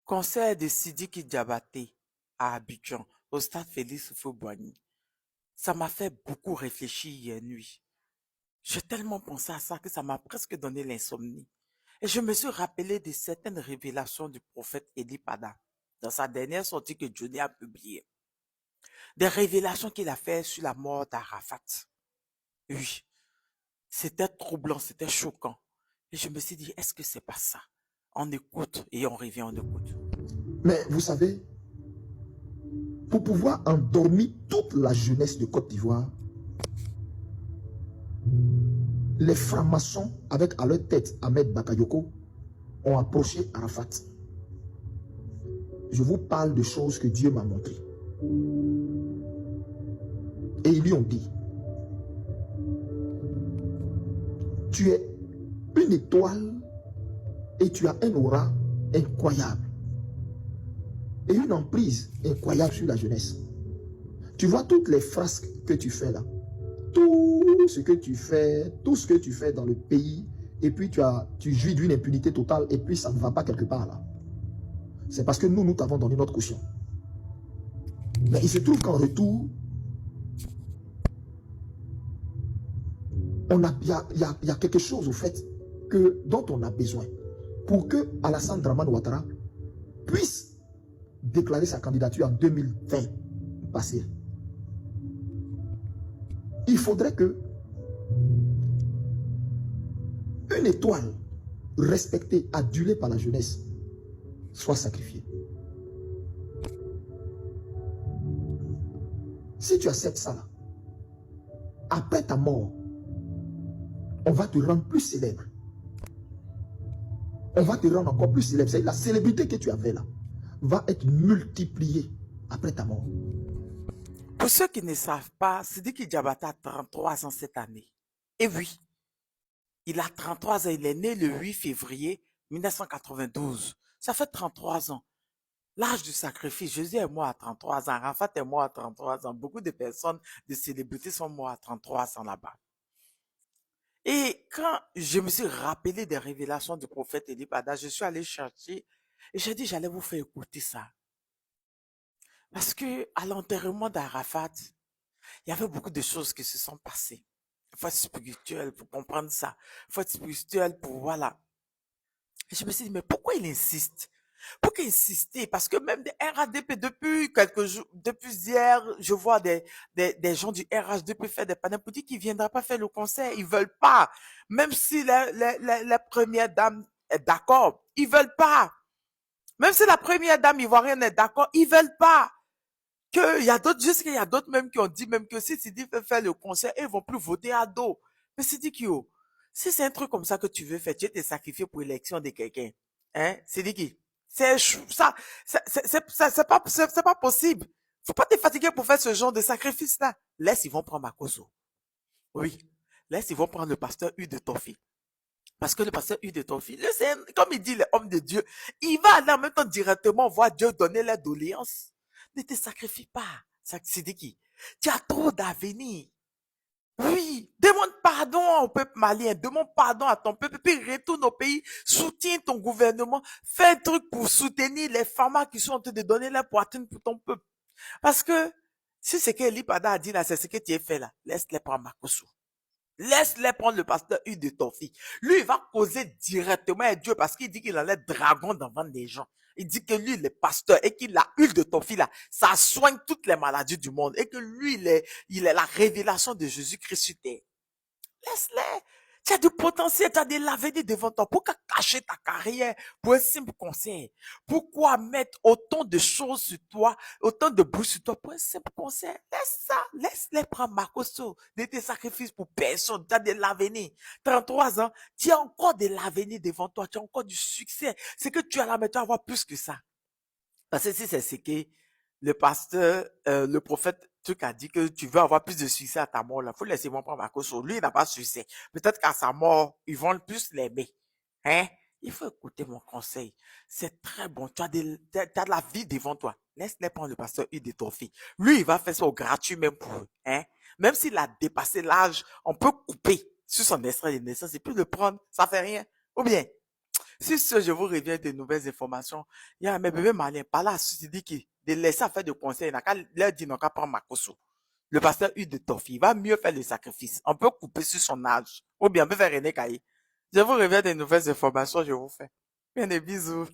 Concert de Sidiki Diabaté à Abidjan, au stade Félix Houphouët-Boigny. Ça m'a fait beaucoup réfléchir hier nuit. J'ai tellement pensé à ça que ça m'a presque donné l'insomnie. Et je me suis rappelé de certaines révélations du prophète Eli Pada dans sa dernière sortie que Johnny a publiée. Des révélations qu'il a faites sur la mort d'Arafat. Oui, c'était troublant, c'était choquant. Et je me suis dit, est-ce que c'est pas ça? On écoute et on revient, on écoute. Mais vous savez, pour pouvoir endormir toute la jeunesse de Côte d'Ivoire, les francs-maçons, avec à leur tête Ahmed Bakayoko, ont approché Arafat. Je vous parle de choses que Dieu m'a montrées. Et ils lui ont dit, tu es une étoile et tu as un aura incroyable. Et une emprise incroyable sur la jeunesse. Tu vois toutes les frasques que tu fais là. Tout ce que tu fais dans le pays, et puis tu jouis d'une impunité totale, et puis ça ne va pas quelque part là. C'est parce que nous t'avons donné notre caution. Mais il se trouve qu'en retour, il y a quelque chose au fait dont on a besoin pour que Alassane Dramane Ouattara puisse déclarer sa candidature en 2020 passé. Il faudrait que une étoile respectée, adulée par la jeunesse, soit sacrifiée. Si tu acceptes ça, là, après ta mort, on va te rendre plus célèbre. On va te rendre encore plus célèbre. C'est la célébrité que tu avais là va être multipliée après ta mort. Pour ceux qui ne savent pas, Sidiki Diabaté a 33 ans cette année. Et oui, il a 33 ans. Il est né le 8 février 1992. Ça fait 33 ans. L'âge du sacrifice. Jésus est mort à 33 ans. Arafat est mort à 33 ans. Beaucoup de personnes, de célébrités sont mortes à 33 ans là-bas. Et quand je me suis rappelé des révélations du prophète Eli Pada, je suis allé chercher et j'ai dit j'allais vous faire écouter ça. Parce que à l'enterrement d'Arafat, il y avait beaucoup de choses qui se sont passées. Il faut être spirituel pour comprendre ça. Il faut être spirituel pour, voilà. Et je me suis dit, mais pourquoi il insiste? Pourquoi insister? Parce que même des RADP, depuis quelques jours, depuis hier, je vois des gens du RHDP faire des panels pour dire qu'ils ne viendront pas faire le concert. Ils veulent pas. Même si la première dame est d'accord, ils veulent pas. Même si la première dame ivoirienne est d'accord, ils veulent pas. Il y a d'autres, juste qu'il y a d'autres même qui ont dit même que si Sidi veut faire le concert, ils vont plus voter à dos. Mais Sidi Kyo, si c'est un truc comme ça que tu veux faire, tu veux te sacrifier pour l'élection de quelqu'un. Hein? Sidi qui? Ça, c'est pas possible. Faut pas te fatiguer pour faire ce genre de sacrifice-là. Laisse, ils vont prendre Makoso. Oui. Laisse, ils vont prendre le pasteur U de Tofi. Parce que le pasteur U de Tofi, comme il dit, l'homme de Dieu, il va aller en même temps directement voir Dieu donner les doléances. Ne te sacrifie pas, Sidiki. Tu as trop d'avenir. Oui, demande pardon au peuple malien, demande pardon à ton peuple, puis retourne au pays, soutiens ton gouvernement, fais un truc pour soutenir les femmes qui sont en train de donner la poitrine pour ton peuple. Parce que si c'est que Lipada a dit là, c'est ce que tu as fait là, laisse-les prendre Makoso. Laisse-les prendre le pasteur U de Tofi. Lui, il va causer directement avec Dieu parce qu'il dit qu'il a les dragons devant des gens. Il dit que lui, il est pasteur et qu'il a huile de Tofi là, ça soigne toutes les maladies du monde et que lui, il est la révélation de Jésus-Christ sur terre. Laisse-les. Tu as du potentiel, tu as de l'avenir devant toi. Pourquoi cacher ta carrière pour un simple conseil? Pourquoi mettre autant de choses sur toi, autant de bouche sur toi pour un simple conseil? Laisse ça. Laisse-les prendre Makoso de tes sacrifices pour personne. Tu as de l'avenir. 33 ans, tu as encore de l'avenir devant toi. Tu as encore du succès. C'est que tu as là, mais tu vas avoir plus que ça. Parce que si c'est ce que le pasteur, le prophète, truc a dit que tu veux avoir plus de succès à ta mort, là, faut laisser mon prendre ma cause sur lui, il n'a pas de succès. Peut-être qu'à sa mort, ils vont le plus l'aimer. Hein? Il faut écouter mon conseil. C'est très bon. T'as de la vie devant toi. Laisse-les prendre le pasteur U de ton fils. Lui, il va faire ça au gratuit même pour eux. Hein? Même s'il a dépassé l'âge, on peut couper sur son extrait de naissance et puis le prendre. Ça fait rien. Ou bien, Si ce, je vous reviens de nouvelles informations, il y a mes bébés malins, par là, il dit qu'il de laisser à faire de conseils, il n'a qu'à leur dire, n'a qu'à prendre ma cosso. Le pasteur Hugues de Toffy, il va mieux faire le sacrifice. On peut couper sur son âge. Ou bien on peut faire René Caillé. Je vous reviens des nouvelles informations, je vous fais. Bien des bisous.